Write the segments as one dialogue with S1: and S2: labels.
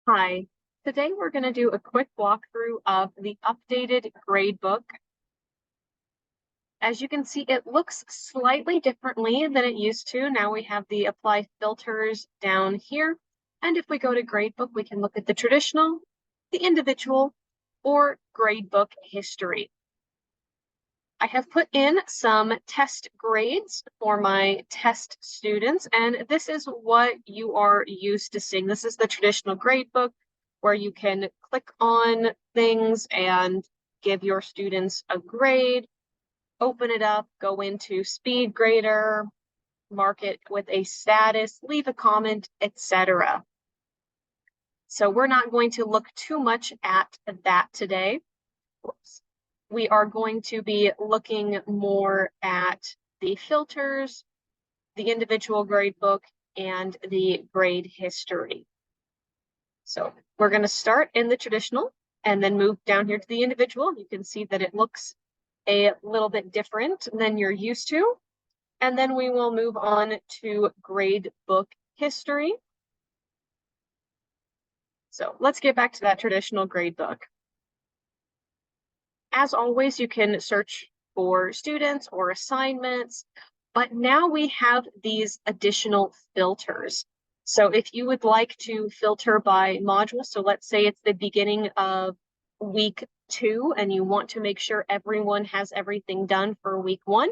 S1: Hi, today we're going to do a quick walkthrough of the updated gradebook. As you can see, it looks slightly differently than it used to. Now we have the apply filters down here. And if we go to gradebook, we can look at the traditional, the individual, or gradebook history. I have put in some test grades for my test students, and this is what you are used to seeing. This is the traditional gradebook where you can click on things and give your students a grade, open it up, go into speed grader, mark it with a status, leave a comment, etc. So we're not going to look too much at that today. Whoops. We are going to be looking more at the filters, the individual gradebook, and the grade history. So we're going to start in the traditional and then move down here to the individual. You can see that it looks a little bit different than you're used to. And then we will move on to gradebook history. So let's get back to that traditional gradebook. As always, you can search for students or assignments, but now we have these additional filters. So if you would like to filter by module, so let's say it's the beginning of week 2 and you want to make sure everyone has everything done for week 1,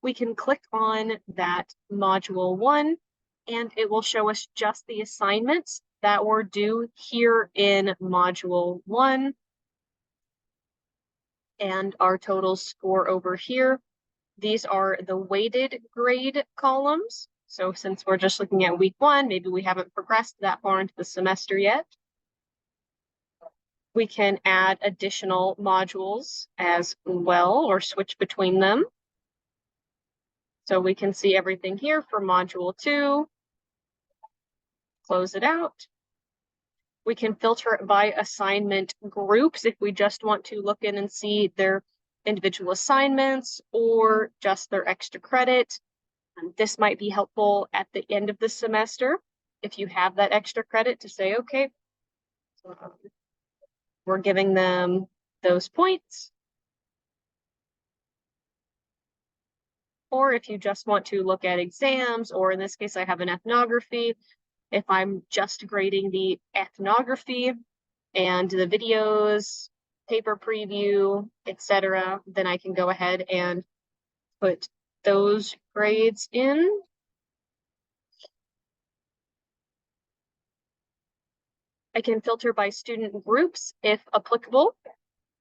S1: we can click on that module 1 and it will show us just the assignments that were due here in module 1. And our total score over here. These are the weighted grade columns. So since we're just looking at week 1, maybe we haven't progressed that far into the semester yet. We can add additional modules as well or switch between them. So we can see everything here for module 2. Close it out. We can filter it by assignment groups if we just want to look in and see their individual assignments or just their extra credit. This might be helpful at the end of the semester if you have that extra credit to say, okay, we're giving them those points. Or if you just want to look at exams, or in this case, I have an ethnography. If I'm just grading the ethnography and the videos, paper preview, etc., then I can go ahead and put those grades in. I can filter by student groups if applicable.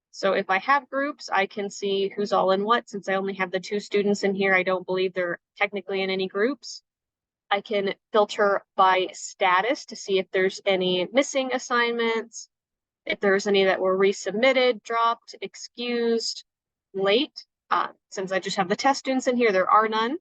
S1: So if I have groups, I can see who's all in what. Since I only have the 2 students in here, I don't believe they're technically in any groups. I can filter by status to see if there's any missing assignments, if there's any that were resubmitted, dropped, excused, late. Since I just have the test students in here, there are none.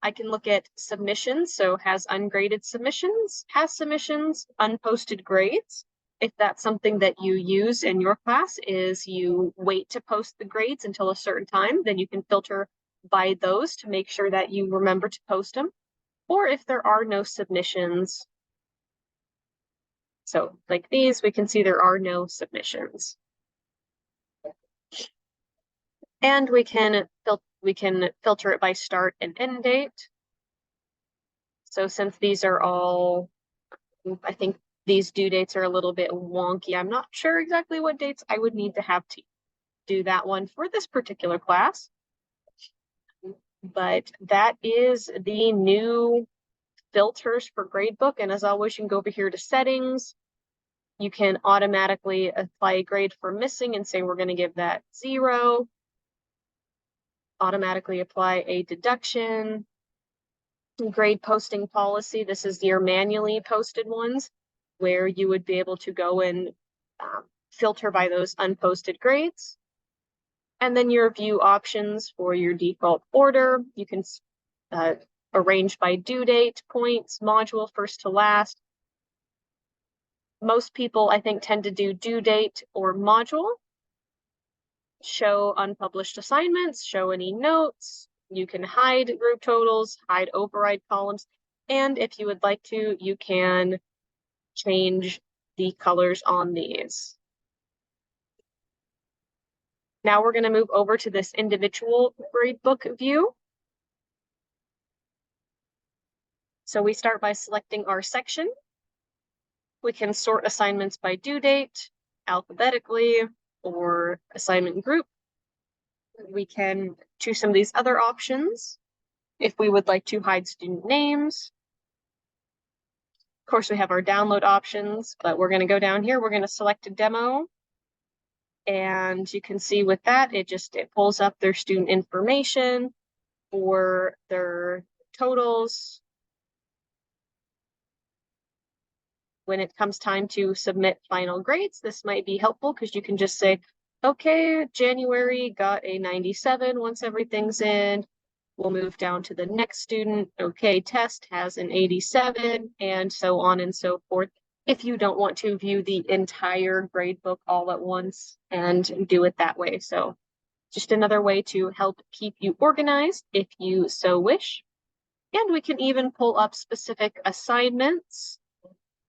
S1: I can look at submissions, so has ungraded submissions, has submissions, unposted grades. If that's something that you use in your class is you wait to post the grades until a certain time, then you can filter by those to make sure that you remember to post them. Or if there are no submissions, so like these, we can see there are no submissions. And we can filter it by start and end date. So since these are all, I think these due dates are a little bit wonky. I'm not sure exactly what dates I would need to have to do that one for this particular class. But that is the new filters for Gradebook. And as always, you can go over here to settings. You can automatically apply a grade for missing and say we're going to give that 0. Automatically apply a deduction. Grade posting policy. This is your manually posted ones where you would be able to go and filter by those unposted grades. And then your view options for your default order. You can arrange by due date, points, module, first to last. Most people, I think, tend to do due date or module. Show unpublished assignments, show any notes. You can hide group totals, hide override columns. And if you would like to, you can change the colors on these. Now we're going to move over to this individual gradebook view. So we start by selecting our section. We can sort assignments by due date, alphabetically, or assignment group. We can choose some of these other options if we would like to hide student names. Of course, we have our download options, but we're going to go down here. We're going to select a demo. And you can see with that, it pulls up their student information or their totals. When it comes time to submit final grades, this might be helpful because you can just say, okay, January got a 97 once everything's in. We'll move down to the next student. Okay, test has an 87, and so on and so forth. If you don't want to view the entire gradebook all at once and do it that way. So just another way to help keep you organized if you so wish. And we can even pull up specific assignments.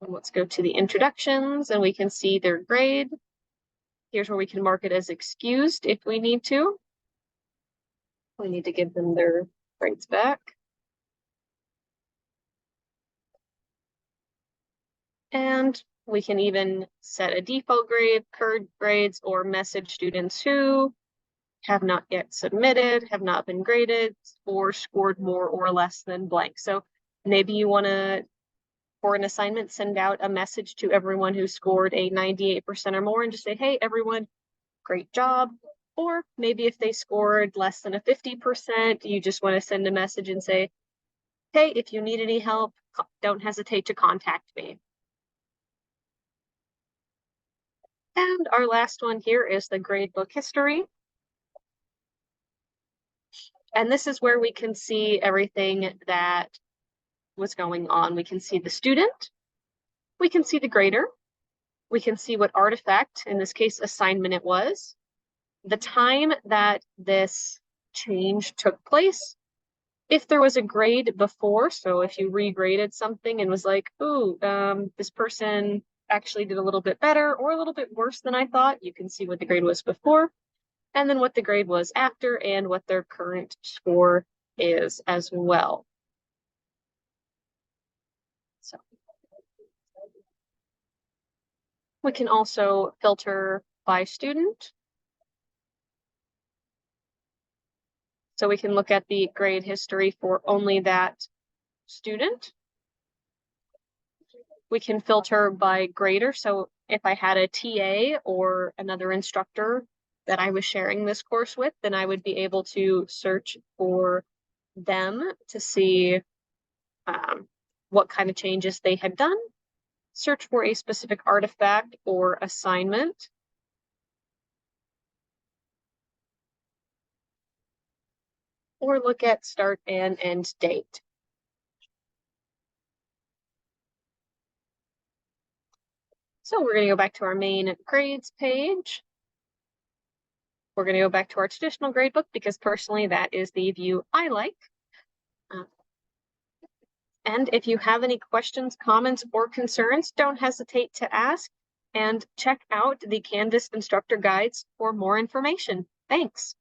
S1: Let's go to the introductions and we can see their grade. Here's where we can mark it as excused if we need to. We need to give them their grades back. And we can even set a default grade, current grades, or message students who have not yet submitted, have not been graded, or scored more or less than blank. So maybe you want to, for an assignment, send out a message to everyone who scored a 98% or more and just say, hey, everyone, great job. Or maybe if they scored less than a 50%, you just want to send a message and say, hey, if you need any help, don't hesitate to contact me. And our last one here is the gradebook history. And this is where we can see everything that was going on. We can see the student, we can see the grader, we can see what artifact, in this case assignment, it was, the time that this change took place, if there was a grade before, so if you regraded something and was like, ooh, this person actually did a little bit better or a little bit worse than I thought, you can see what the grade was before, and then what the grade was after and what their current score is as well. So we can also filter by student. So we can look at the grade history for only that student. We can filter by grader. So if I had a TA or another instructor that I was sharing this course with, then I would be able to search for them to see what kind of changes they had done, search for a specific artifact or assignment, or look at start and end date. So we're going to go back to our main grades page. We're going to go back to our traditional gradebook because personally that is the view I like. And if you have any questions, comments, or concerns, don't hesitate to ask and check out the Canvas instructor guides for more information. Thanks.